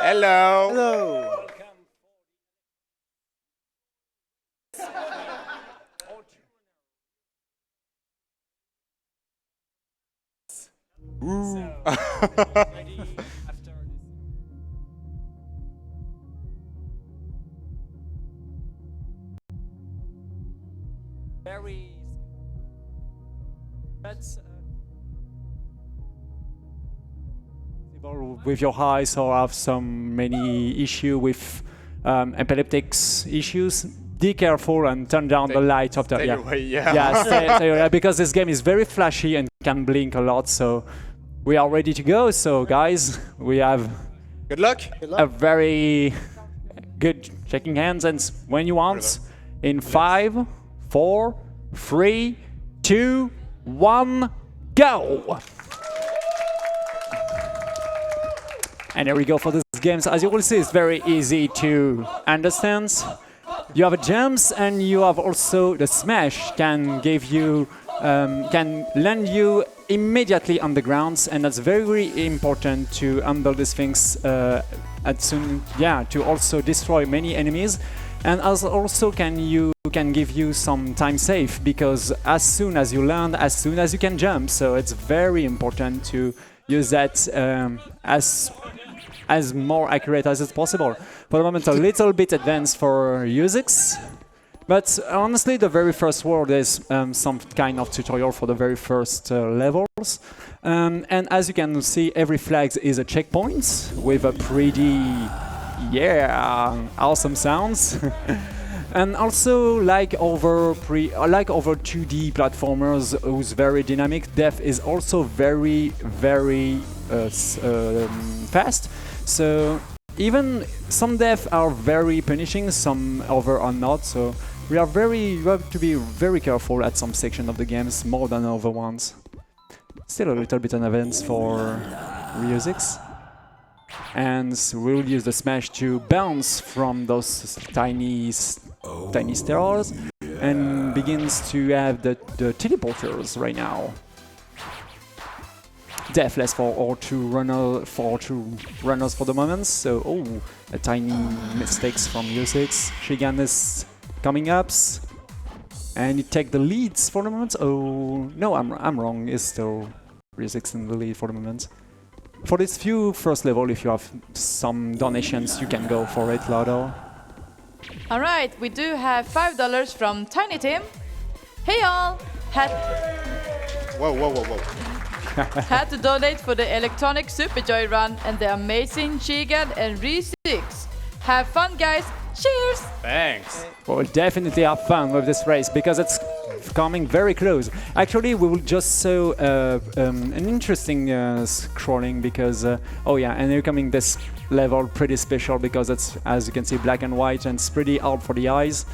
Hello. Hello. Very. That's. With your eyes or have some many issue with epileptic issues, be careful and turn down the light of the Stay away, yeah. Yeah, stay away, because this game is very flashy and can blink a lot. So we are ready to go. So guys, we have Good luck. a very good shaking hands, and when you want, in 5, 4, 3, 2, 1, go! And here we go for these games. As you will see, it's very easy to understand. You have a jumps, and you have also the smash can give you, can land you immediately on the ground, and that's very, very important to handle these things to also destroy many enemies. And as also can give you some time save, because as soon as you land, as soon as you can jump, so it's very important to use that as more accurate as it's possible. For the moment, a little bit advanced for RuSyxx, but honestly, the very first world is some kind of tutorial for the very first levels. And as you can see, every flag is a checkpoint with a pretty, awesome sounds. And also, like over 2D platformers who's very dynamic, Death is also very, very fast. So even some deaths are very punishing, some other are not. So we have to be very careful at some section of the games more than other ones. Still a little bit an event for RuSyxx. And we'll use the smash to bounce from those tiny stairs and begins to have the teleporters right now. Deathless for all two runners for the moment. So a tiny mistakes from RuSyxx. Shigan is coming up, and you take the leads for the moment. Oh no, I'm wrong. It's still RuSyxx in the lead for the moment. For this first level, if you have some donations, you can go for it, Lado. All right, we do have $5 from Tiny Tim. Hey all, Whoa. had to donate for the electronic Superjoy run and the amazing Shigan and RuSyxx. Have fun, guys. Cheers! Thanks. We'll definitely have fun with this race because it's coming very close. Actually, we will just show an interesting scrolling because, and we're coming this level pretty special because it's, as you can see, black and white and it's pretty hard for the eyes.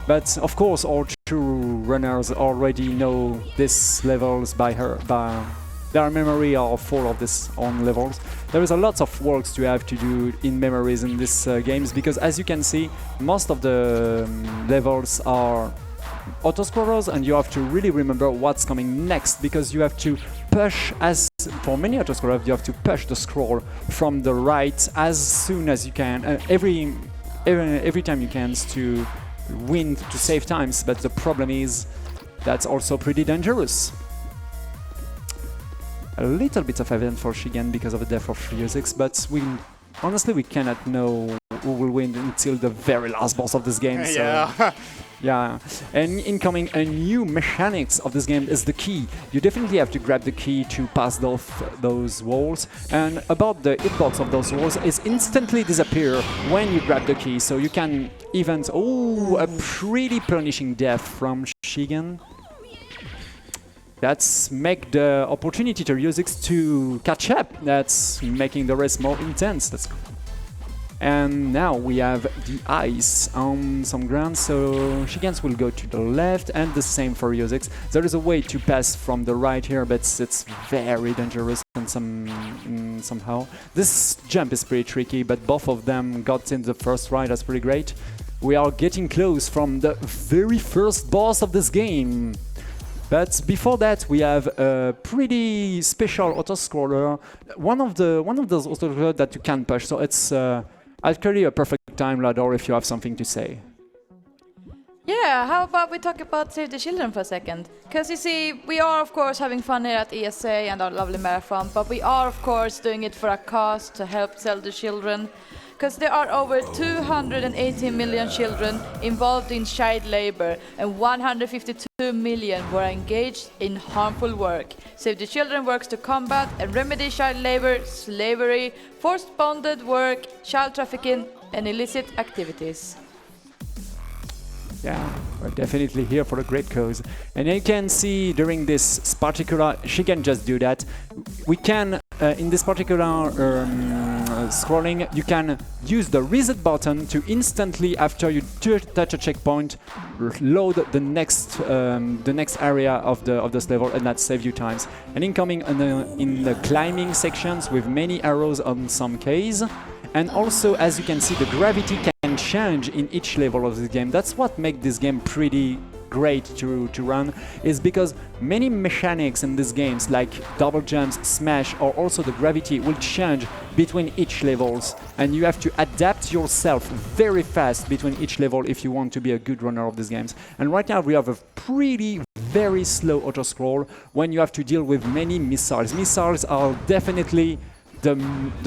But of course, all true runners already know these levels by their memory are full of this own levels. There is a lot of works to have to do in memories in these games because, as you can see, most of the levels are autoscrollers and you have to really remember what's coming next because you have to push, as for many autoscrollers, you have to push the scroll from the right as soon as you can, every time you can to win, to save times, but the problem is that's also pretty dangerous. A little bit of event for Shigan because of the death of RuSyxx, but honestly we cannot know who will win until the very last boss of this game. So, yeah, and incoming a new mechanics of this game is the key. You definitely have to grab the key to pass those walls, and about the hitbox of those walls is instantly disappear when you grab the key, so you can even a pretty punishing death from Shigan. That's make the opportunity to RuSyxx to catch up. That's making the race more intense. And now we have the ice on some ground, so Shigans will go to the left, and the same for RuSyxx. There is a way to pass from the right here, but it's very dangerous and somehow. This jump is pretty tricky, but both of them got in the first ride. That's pretty great. We are getting close from the very first boss of this game. But before that, we have a pretty special autoscroller, one of those autoscrollers that you can push. So it's actually a perfect time, Lador, if you have something to say. Yeah, how about we talk about Save the Children for a second? Because you see, we are of course having fun here at ESA and our lovely marathon, but we are of course doing it for a cause to help Save the Children. Because there are over 280 million children involved in child labor and 152 million were engaged in harmful work. Save the Children works to combat and remedy child labor, slavery, forced bonded work, child trafficking and illicit activities. Yeah, we're definitely here for a great cause. And you can see during this particular, she can just do that. We can, in this particular scrolling, you can use the reset button to instantly, after you touch a checkpoint, load the next area of this level, and that saves you times. And incoming in the climbing sections with many arrows on some case. And also, as you can see, the gravity can change in each level of the game. That's what makes this game pretty great to run, is because many mechanics in these games, like double jumps, smash, or also the gravity, will change between each levels. And you have to adapt yourself very fast between each level if you want to be a good runner of these games. And right now we have a very slow auto-scroll when you have to deal with many missiles. Missiles are definitely the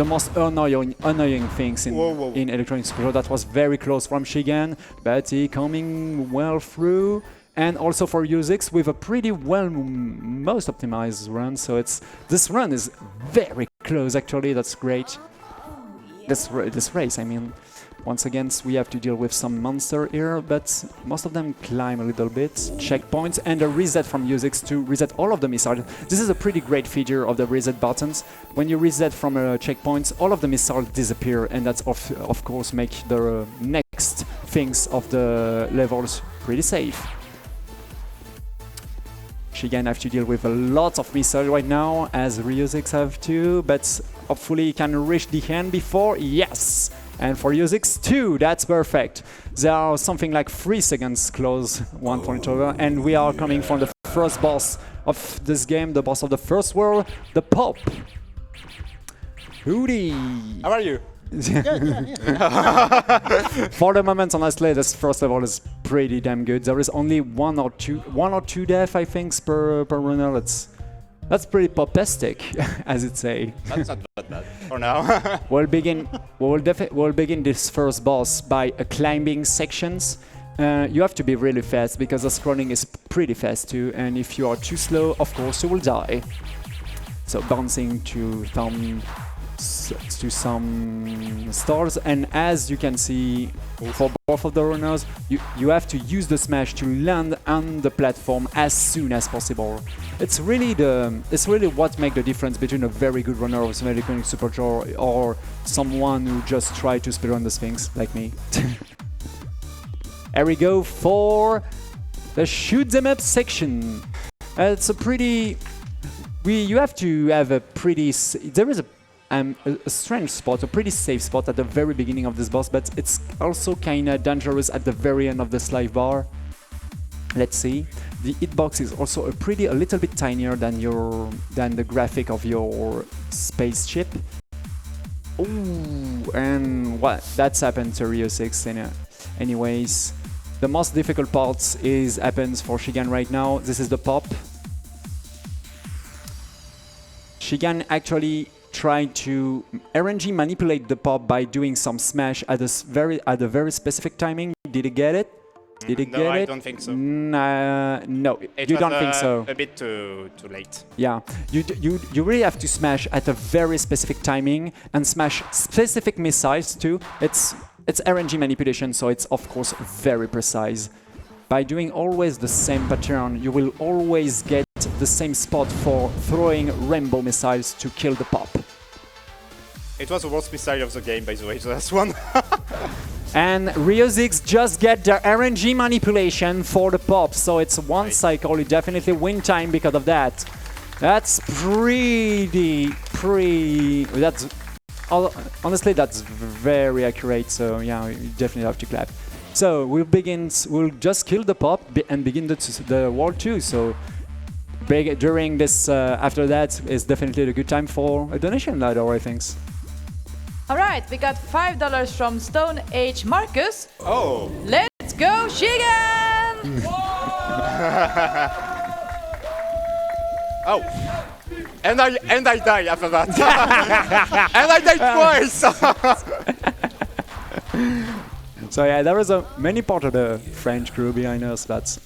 most annoying things in Electronic Super. That was very close from Shigan, but he coming well through. And also for RuSyxx with a pretty most optimized run. So this run is very close actually. That's great. This race, I mean. Once again, we have to deal with some monster here, but most of them climb a little bit. Checkpoints and a reset from RuSyxx to reset all of the missiles. This is a pretty great feature of the reset buttons. When you reset from a checkpoint, all of the missiles disappear, and that's of course make the next things of the levels pretty safe. Shigan have to deal with a lot of missiles right now, as RuSyxx have to, but hopefully he can reach the end before. Yes! And for RuSyxx too, that's perfect. There are something like 3 seconds close one from each other, and we are coming from the first boss of this game, the boss of the first world, the Pop. Hootie! How are you? For the moment, honestly, this first level is pretty damn good. There is only one or two deaths, I think, per runner. That's pretty popistic, as it say. That's not that bad for now. We'll begin this first boss by climbing sections. You have to be really fast because the scrolling is pretty fast too, and if you are too slow, of course you will die. So bouncing to some stars, and as you can see, for both of the runners, you have to use the smash to land on the platform as soon as possible. It's really what makes the difference between a very good runner of Electronic Superstore or someone who just try to speedrun these things like me. Here we go for the shoot them up section. It's a pretty. You have to have a pretty. There is a strange spot, a pretty safe spot at the very beginning of this boss, but it's also kinda dangerous at the very end of the slide bar. Let's see. The hitbox is also a little bit tinier than the graphic of your spaceship. Ooh, and what? That's happened to RuSyxx. Anyways, the most difficult part happens for Shigan right now. This is the Pop. Shigan actually tried to RNG manipulate the Pop by doing some smash at a very specific timing. Did he get it? Did he get it? No, I don't think so. No, you don't think so. A bit too late. Yeah, you really have to smash at a very specific timing and smash specific missiles too. It's RNG manipulation, so it's of course very precise. By doing always the same pattern, you will always get the same spot for throwing rainbow missiles to kill the Pop. It was the worst missile of the game, by the way, the last one. And RuSyxx just get the RNG manipulation for the Pop, so it's one cycle. You definitely win time because of that. That's honestly, that's very accurate, so yeah, you definitely have to clap. So we'll just kill the Pop and begin the World 2. So during this, after that, is definitely a good time for a donation ladder, I think. All right, we got $5 from Stone Age Marcus. Oh. Let's go, Shigan! Oh. And I die after that. And I died twice. So yeah, there was a many part of the French crew behind us, but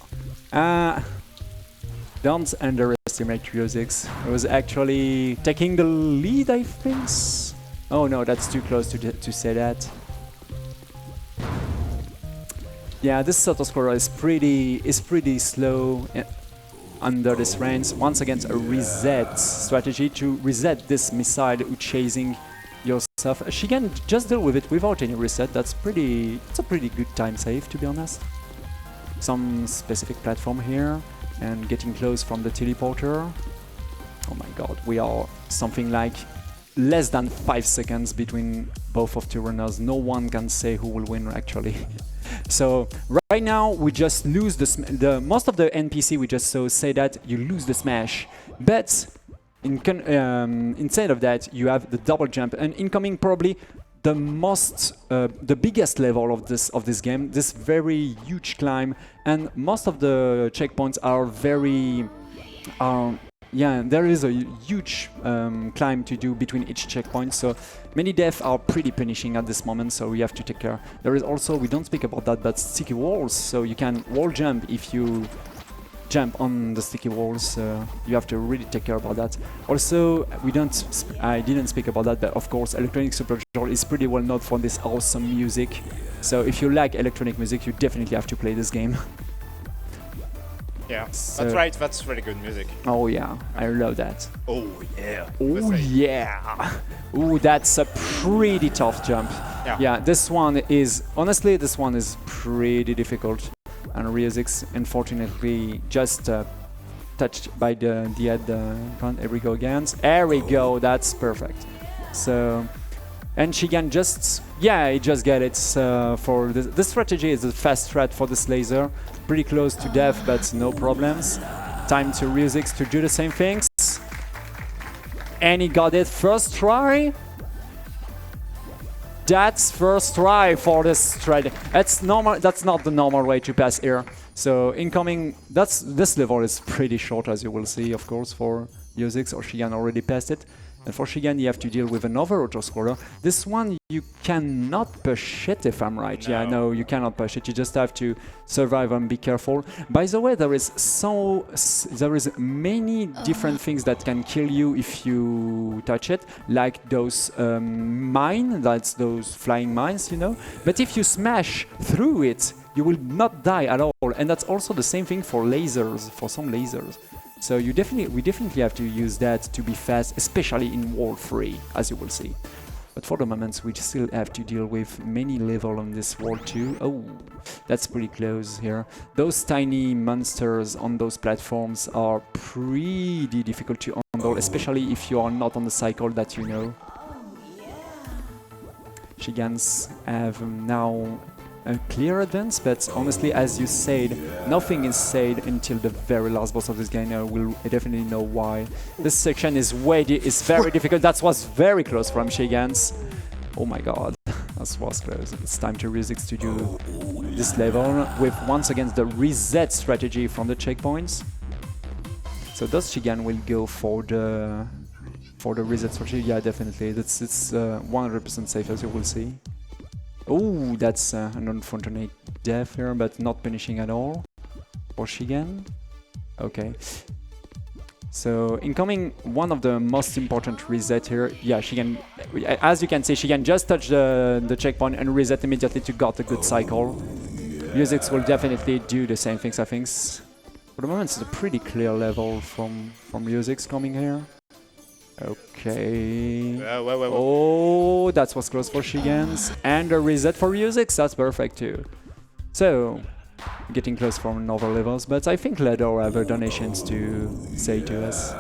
don't underestimate RuSyxx. It was actually taking the lead, I think. Oh no, that's too close to say that. Yeah, this autoscroller is pretty slow under this range. Once again, a reset strategy to reset this missile who's chasing yourself. She can just deal with it without any reset. It's a pretty good time save, to be honest. Some specific platform here and getting close from the teleporter. Oh my god, we are something like less than 5 seconds between both of two runners. No one can say who will win actually. So right now we just lose the most of the NPC we just saw say that you lose the smash, but instead of that you have the double jump and incoming probably the biggest level of this game, this very huge climb, and most of the checkpoints are very yeah, there is a huge climb to do between each checkpoint, so many deaths are pretty punishing at this moment, so we have to take care. There is also, we don't speak about that, but sticky walls, so you can wall jump if you jump on the sticky walls. You have to really take care about that. Also, I didn't speak about that, but of course Electronic Supergirl is pretty well known for this awesome music, so if you like electronic music you definitely have to play this game. Yeah, so that's right, that's really good music. Oh yeah, I love that. Oh yeah. Oh yeah. Ooh, that's a pretty tough jump. Yeah, this one is, honestly, this one is pretty difficult. And RuSyxx, unfortunately, just touched by the head. Here we go again. There we go, that's perfect. So, and she can just, yeah, he just get it. For this strategy is a fast strat for this laser. Pretty close to death, but no problems. Time to RuSyxx to do the same things. And he got it first try. That's first try for this strat. That's normal. That's not the normal way to pass here. So incoming, this level is pretty short, as you will see, of course, for RuSyxx, or Shigan already passed it. And for Shigan, you have to deal with another autoscroller. This one, you cannot push it, if I'm right. No. Yeah, no, you cannot push it. You just have to survive and be careful. By the way, there is many different things that can kill you if you touch it, like those that's those flying mines, you know. But if you smash through it, you will not die at all. And that's also the same thing for lasers, for some lasers. So we definitely have to use that to be fast, especially in World 3, as you will see. But for the moment, we still have to deal with many levels on this World 2. Oh, that's pretty close here. Those tiny monsters on those platforms are pretty difficult to handle, especially if you are not on the cycle that you know. Shigans have now a clear advance, but honestly, as you said, nothing is said until the very last boss of this game. I will definitely know why. This section is very difficult. That was very close from Shigans. Oh my god, that was close. It's time to RuSyxx to do this level with once again the reset strategy from the checkpoints. So does Shigan will go for the reset strategy? Yeah, definitely. It's 100% safe, as you will see. Oh, that's an unfortunate death here, but not punishing at all for Shigan. Okay. So incoming, one of the most important reset here. Yeah, Shigan, as you can see, Shigan just touched the checkpoint and reset immediately to got a good cycle. RuSyxx will definitely do the same things, I think. For the moment, it's a pretty clear level from RuSyxx coming here. Okay. Oh, that was close for Shigans. And a reset for RuSyxx, that's perfect too. So, getting close from other levels, but I think Ledor have donations to say to us.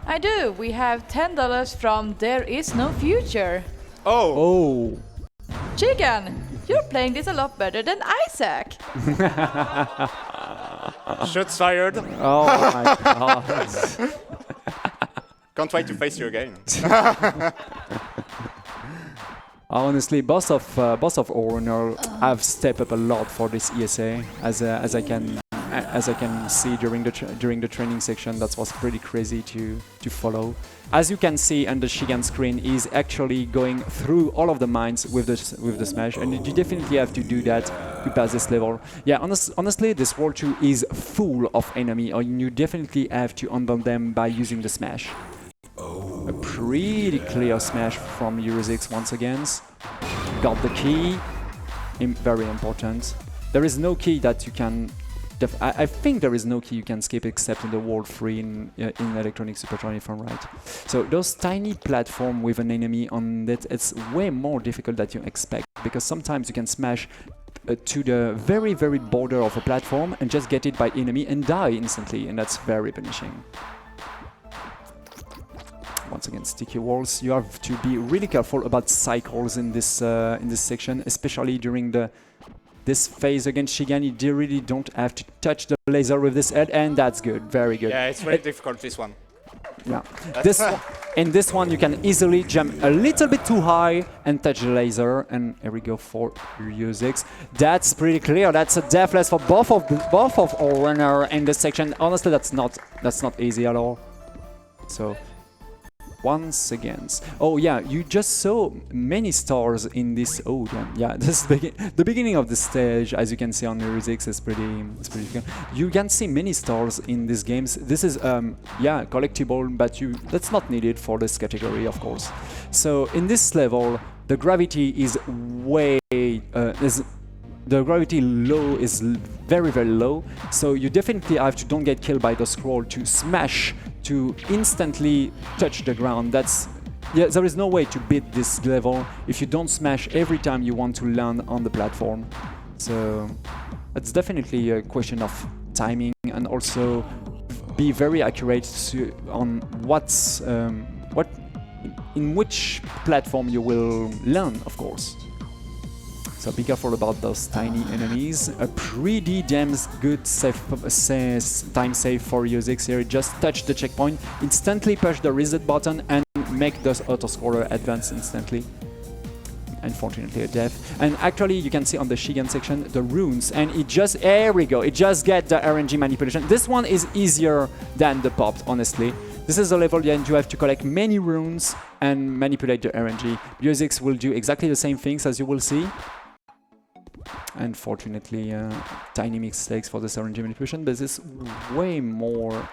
I do. We have $10 from There Is No Future. Oh. Chicken, you're playing this a lot better than Isaac. Shots fired. Oh my god. Can't wait to face you again. Honestly, both of Owner have stepped up a lot for this ESA, as I can see during the training section. That was pretty crazy to follow. As you can see on the Shigan screen, he's actually going through all of the mines with the smash, and you definitely have to do that to pass this level. Yeah, honestly, this World 2 is full of enemy, and you definitely have to handle them by using the smash. A pretty clear smash from RuSyxx once again. Got the key. Very important. There is no key that you can... I think there is no key you can skip except in the World 3 in Electronic Supertron, if I'm right. So those tiny platforms with an enemy on it, it's way more difficult than you expect, because sometimes you can smash to the very, very border of a platform and just get it by enemy and die instantly, and that's very punishing. Once again, sticky walls. You have to be really careful about cycles in this section, especially during this phase against Shigan. You really don't have to touch the laser with this head, and that's good, very good. Yeah, it's very difficult, this one. Yeah, in this one you can easily jump a little bit too high and touch the laser, and here we go for RuSyxx. That's pretty clear. That's a deathless for both of our runner in this section. Honestly, that's not easy at all. So. Once again. Oh yeah, you just saw many stars in this. Oh damn, yeah, this is the beginning of the stage, as you can see on the RuSyxx, is pretty good. You can see many stars in these games. This is yeah, collectible, but that's not needed for this category, of course. So in this level, the gravity is way the gravity low is very, very low, so you definitely have to don't get killed by the scroll to smash to instantly touch the ground. Yeah, there is no way to beat this level if you don't smash every time you want to land on the platform. So it's definitely a question of timing, and also be very accurate on in which platform you will land, of course. So be careful about those tiny enemies. A pretty damn good time save for RuSyxx here. Just touch the checkpoint, instantly push the reset button, and make the autoscroller advance instantly. Unfortunately a death. And actually you can see on the Shigan section the runes, and there we go, it just get the RNG manipulation. This one is easier than the popped, honestly. This is a level that you have to collect many runes and manipulate the RNG. RuSyxx will do exactly the same things, as you will see. Unfortunately, tiny mistakes for this RNG manipulation, but this is way more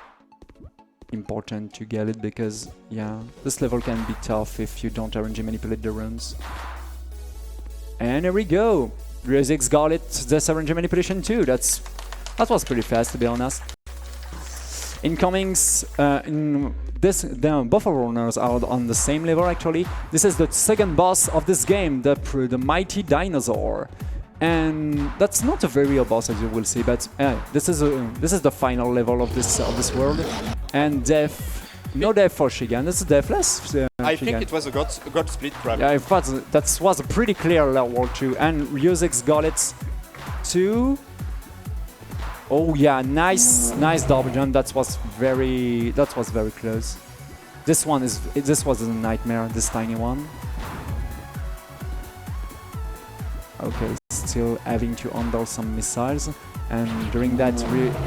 important to get it, because yeah, this level can be tough if you don't RNG manipulate the runes. And here we go, RuSyxx got it, this RNG manipulation too. That was pretty fast, to be honest. Incomings, both of runners are on the same level actually. This is the second boss of this game, the mighty dinosaur. And that's not a very real boss, as you will see, but this is the final level of this world. And no death for Shigan. It's a deathless. I think it was a god split, probably. Yeah, I thought that was a pretty clear level too. And RuSyxx got it too. Oh yeah, nice double jump. That was very close. This was a nightmare. This tiny one. Okay, still having to handle some missiles, and during that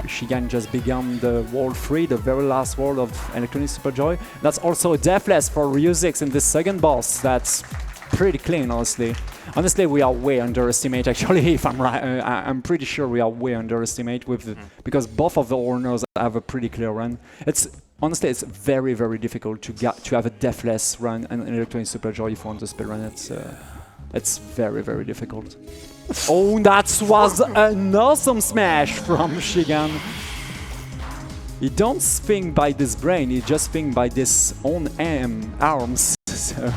Shigan just began the World 3, the very last world of Electronic Super Joy. That's also a deathless for RuSyxx in this second boss. That's pretty clean, honestly. Honestly, we are way underestimate actually, if I'm right. I'm pretty sure we are way underestimate because both of the owners have a pretty clear run. Honestly, it's very, very difficult to have a deathless run in Electronic Super Joy if you want to speedrun it. It's very, very difficult. Oh, that was an awesome smash from Shigan. He don't think by this brain, he just think by this own arms. So.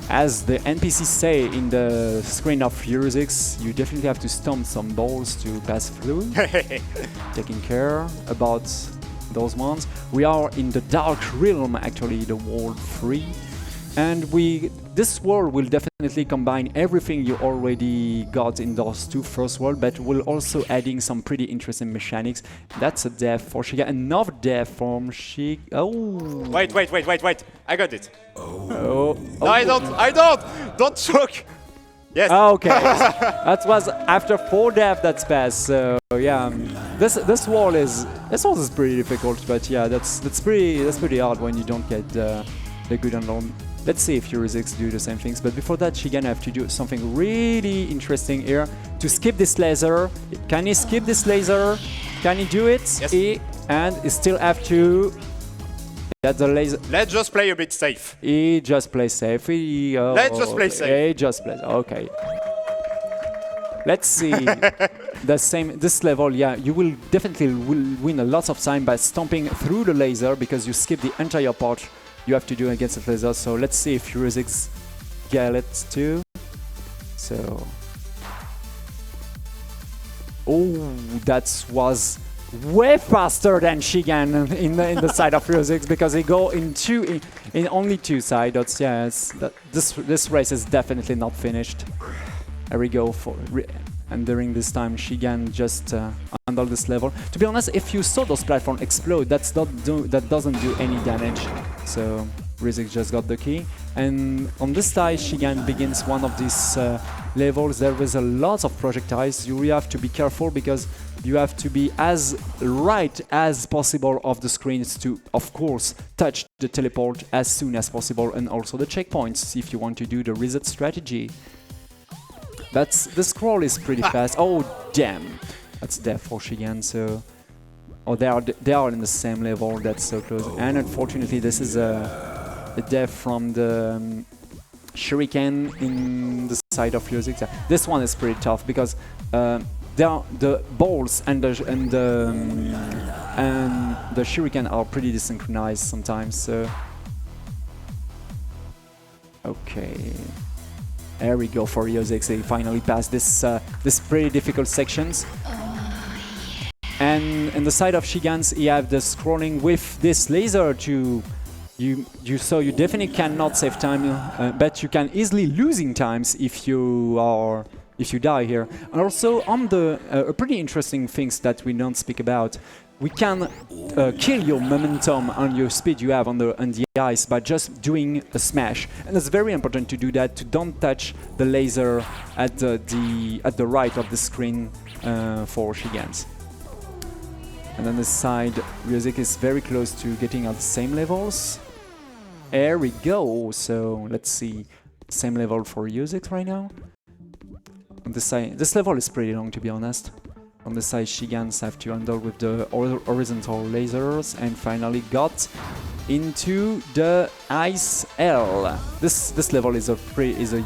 As the NPCs say in the screen of RuSyxx, you definitely have to stomp some balls to pass through. Taking care about those ones. We are in the Dark Realm, actually, the World 3. And this world will definitely combine everything you already got in those two first worlds, but we'll also adding some pretty interesting mechanics. That's a death for Shigan. Another death from Shig. Oh. Wait. I got it. Oh. No, I don't. Don't choke. Yes. Okay. That was after 4 deaths that's passed. So yeah, this wall is pretty difficult, but yeah, that's pretty hard when you don't get the good unload. Let's see if RuSyxx do the same things, but before that, Shigan have to do something really interesting here to skip this laser. Can he skip this laser? Can he do it? Yes. And he still have to get the laser. Let's just play a bit safe. He just plays safe. Let's just play safe. He just plays. Okay. Let's see. This level, yeah, you will definitely win a lot of time by stomping through the laser because you skip the entire part you have to do against the laser. So let's see if RuSyxx get it too. So, oh, that was way faster than Shigan in the side of RuSyxx because he go in only 2 sides. Yeah, this race is definitely not finished. There we go and during this time, Shigan just handled this level. To be honest, if you saw those platforms explode, that doesn't do any damage. So RuSyxx just got the key. And on this side, Shigan begins one of these levels. There is a lot of projectiles. You really have to be careful because you have to be as right as possible of the screens to, of course, touch the teleport as soon as possible and also the checkpoints if you want to do the reset strategy. The scroll is pretty fast. Oh damn, that's death for Shigan. So, oh, they are in the same level. That's so close. And unfortunately, this is a death from the shuriken in the side of RuSyxx. This one is pretty tough because the balls and the shuriken are pretty desynchronized sometimes. So, okay. There we go for RuSyxx. He finally passed this pretty difficult sections. And in the side of Shigan's, you have the scrolling with this laser to so you definitely cannot save time, but you can easily losing times if you die here. And also on the pretty interesting things that we don't speak about. We can kill your momentum and your speed you have on the ice by just doing a smash, and it's very important to do that. To don't touch the laser at the right of the screen for Shigan's. And on the side, RuSyxx is very close to getting at the same levels. There we go. So let's see, same level for RuSyxx right now. On the side, this level is pretty long to be honest. On the side, Shigans have to handle with the horizontal lasers and finally got into the ice L. This level is a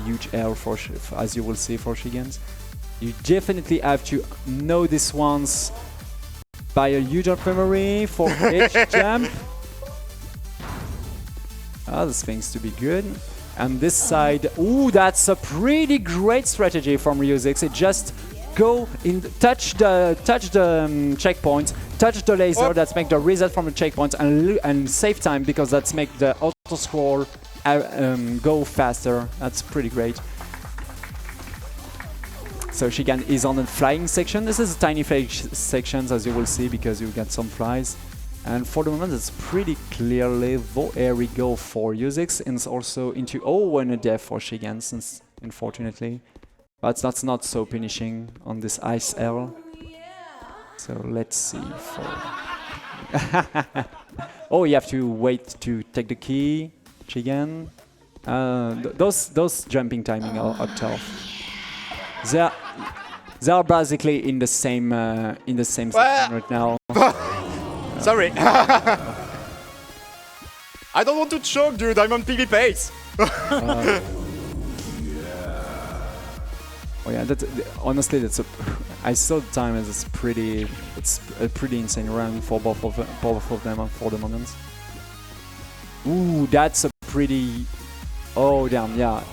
huge L for as you will see for Shigans. You definitely have to know this ones by a huge memory for each jump. This thing's to be good. And this side, ooh, that's a pretty great strategy from RuSyxx. It just go in, touch the checkpoint, touch the laser. That's make the reset from the checkpoint and save time because that's make the auto scroll go faster. That's pretty great. So Shigan is on the flying section. This is a tiny flying sections as you will see because you get some flies. And for the moment, it's pretty clearly there we go for RuSyxx, and it's also into and a death for Shigan, since unfortunately. But that's not so punishing on this ice L. So let's see for... oh, you have to wait to take the key, Shigan. Those jumping timing are tough. They are basically in the same section right now. Sorry. I don't want to choke, dude. I'm on PB pace. Oh yeah, honestly, I saw the time as it's a pretty insane run for both of them for the moment. Ooh, that's a pretty. Oh damn, yeah.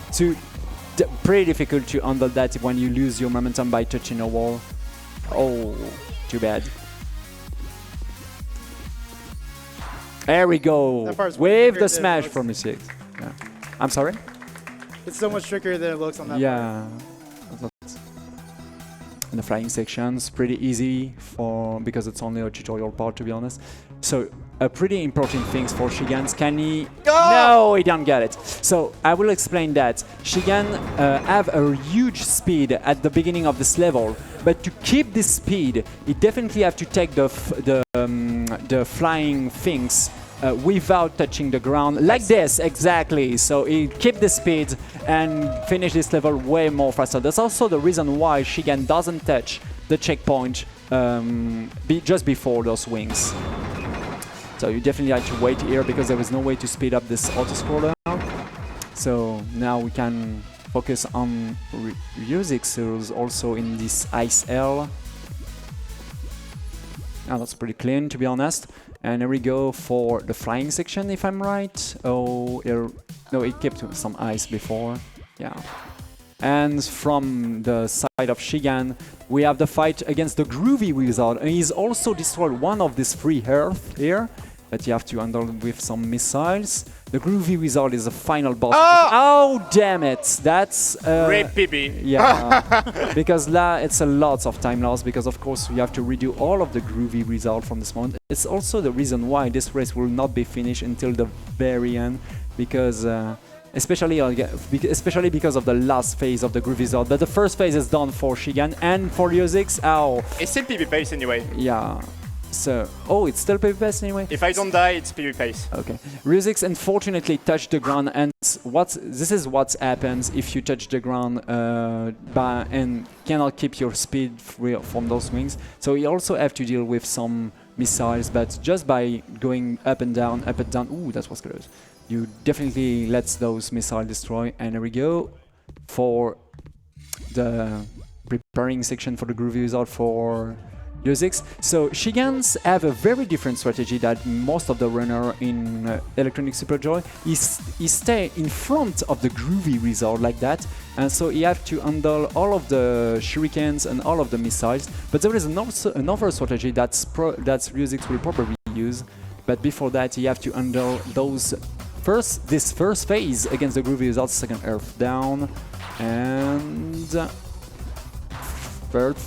Pretty difficult to handle that when you lose your momentum by touching a wall. Oh, too bad. There we go, with the smash from RuSyxx. Yeah. I'm sorry? It's so much trickier than it looks on that part. Yeah. And the flying section's pretty easy because it's only a tutorial part, to be honest. So a pretty important thing for Shigan's. Can he? No, he don't get it. So I will explain that. Shigan have a huge speed at the beginning of this level, but to keep this speed, he definitely have to take the flying things without touching the ground, like this, exactly. So he keep the speed and finish this level way more faster. That's also the reason why Shigan doesn't touch the checkpoint just before those wings. So you definitely have to wait here because there is no way to speed up this auto-scroller. So now we can focus on RuSyxx, who's also in this Ice L. Now that's pretty clean, to be honest. And here we go for the flying section, if I'm right. Oh, no, it kept some ice before. Yeah. And from the side of Shigan, we have the fight against the Groovy Wizard. And he's also destroyed one of these 3 Earth here that you have to handle with some missiles. The Groovy Wizard is the final boss. Oh, damn it! That's Rip PB. Yeah, because it's a lot of time loss. Because of course we have to redo all of the Groovy Wizard from this moment. It's also the reason why this race will not be finished until the very end, because especially because of the last phase of the Groovy Wizard. But the first phase is done for Shigan and for RuSyxx. Ow! It's still PB pace anyway. Yeah. So, oh, it's still PB pace anyway? If I don't die, it's PB pace. Okay. RuSyxx unfortunately touched the ground, and this is what happens if you touch the ground and cannot keep your speed free from those wings. So you also have to deal with some missiles, but just by going up and down, ooh, that was close. You definitely let those missiles destroy, and here we go for the preparing section for the Groovy Wizard for RuSyxx. So Shigans have a very different strategy than most of the runner in Electronic Superjoy. He stay in front of the Groovy Wizard like that, and so he have to handle all of the shurikens and all of the missiles. But there is another strategy that RuSyxx will probably use. But before that, you have to handle this first phase against the Groovy Wizard, second Earth down, and third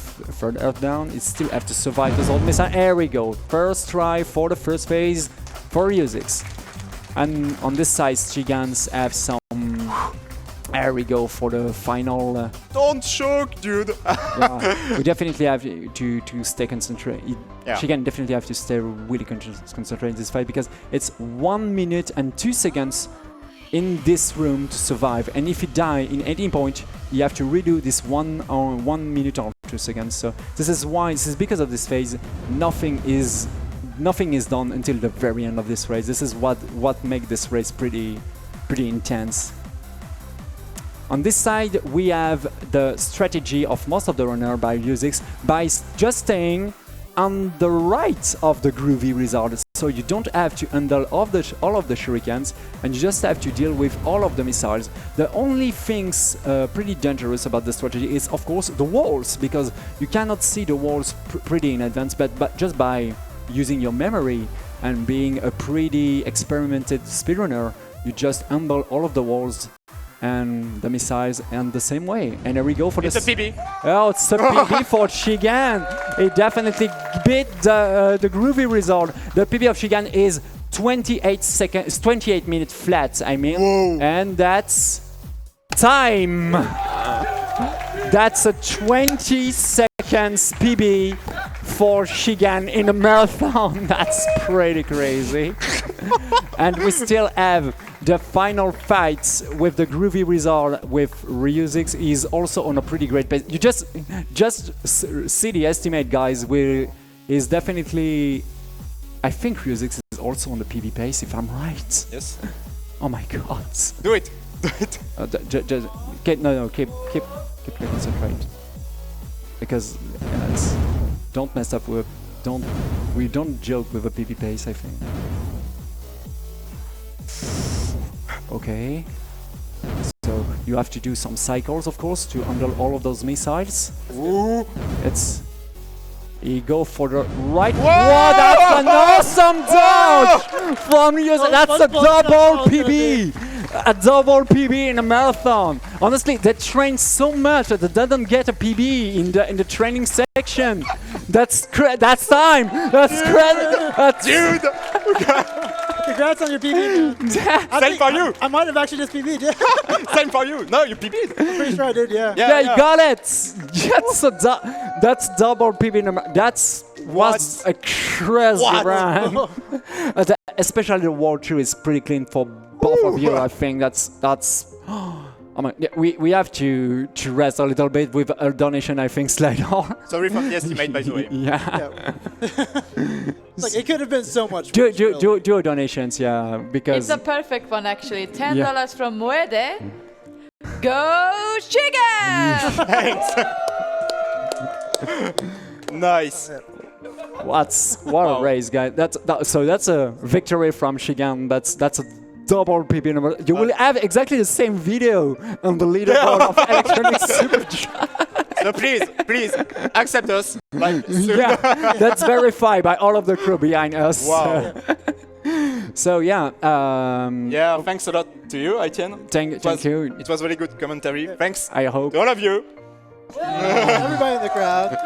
Earth down. You still have to survive this old missile. There we go. First try for the first phase for RuSyxx. And on this side, Shigans have some. There we go for the final. Don't choke, dude. Yeah, we definitely have to stay concentrated. Yeah. Shigan definitely have to stay really concentrated in this fight because it's 1 minute and 2 seconds in this room to survive, and if you die in 18 point, you have to redo this 1 minute or 2 seconds. So this is because of this phase. Nothing is done until the very end of this race. This is what makes this race pretty intense. On this side, we have the strategy of most of the runner by RuSyxx by just staying on the right of the Groovy Wizard. So you don't have to handle all of the shurikens, and you just have to deal with all of the missiles. The only things pretty dangerous about the strategy is, of course, the walls, because you cannot see the walls pretty in advance, but just by using your memory and being a pretty experimented speedrunner, you just handle all of the walls and the missiles in the same way. And there we go for this. It's a PB. Oh, it's a PB for Shigan. It definitely beat the Groovy Wizard. The PB of Shigan is 28 minutes flat, I mean. Whoa. And that's time. That's a 20 seconds PB for Shigan in a marathon. That's pretty crazy. And we still have the final fight with the Groovy Wizard with RuSyxx. Is also on a pretty great pace. You just see the estimate, guys. Is definitely. I think RuSyxx is also on the PB pace, if I'm right. Yes. Oh my god. Do it. Do it. Keep concentrate. Because don't mess up with. We don't joke with a PB pace, I think. Okay, so you have to do some cycles, of course, to handle all of those missiles. Ooh. You go for the right. Whoa, that's an awesome dodge from RuSyxx. That's a double PB. a double PB in a marathon. Honestly, they train so much that they don't get a PB in the training section. That's time. That's crazy. Dude! Congrats on your PB. Same for you! I might have actually just PB'd. Yeah. Same for you! No, you PB'd! Pretty sure I did. Yeah. Yeah, you got it. That's double PB in a was a crazy run. Especially the World Tour is pretty clean for both of you. I think that's. I mean, yeah, we have to rest a little bit with a donation, I think, later. Sorry for the estimate, by the way. Yeah. Like it could have been so much. Do worse, donations, yeah, because It's a perfect one, actually. $10 from Moede. Go Chicken! Thanks! Nice! what a race, guys! So that's a victory from Shigan. That's a double PB number. You will have exactly the same video on the leaderboard of Electronic Super. So please, accept us. Like, Yeah, that's verified by all of the crew behind us. Wow. So yeah. Yeah, thanks a lot to you, Etienne. Thank you. It was really good commentary. Thanks I hope. to all of you. Everybody in the crowd.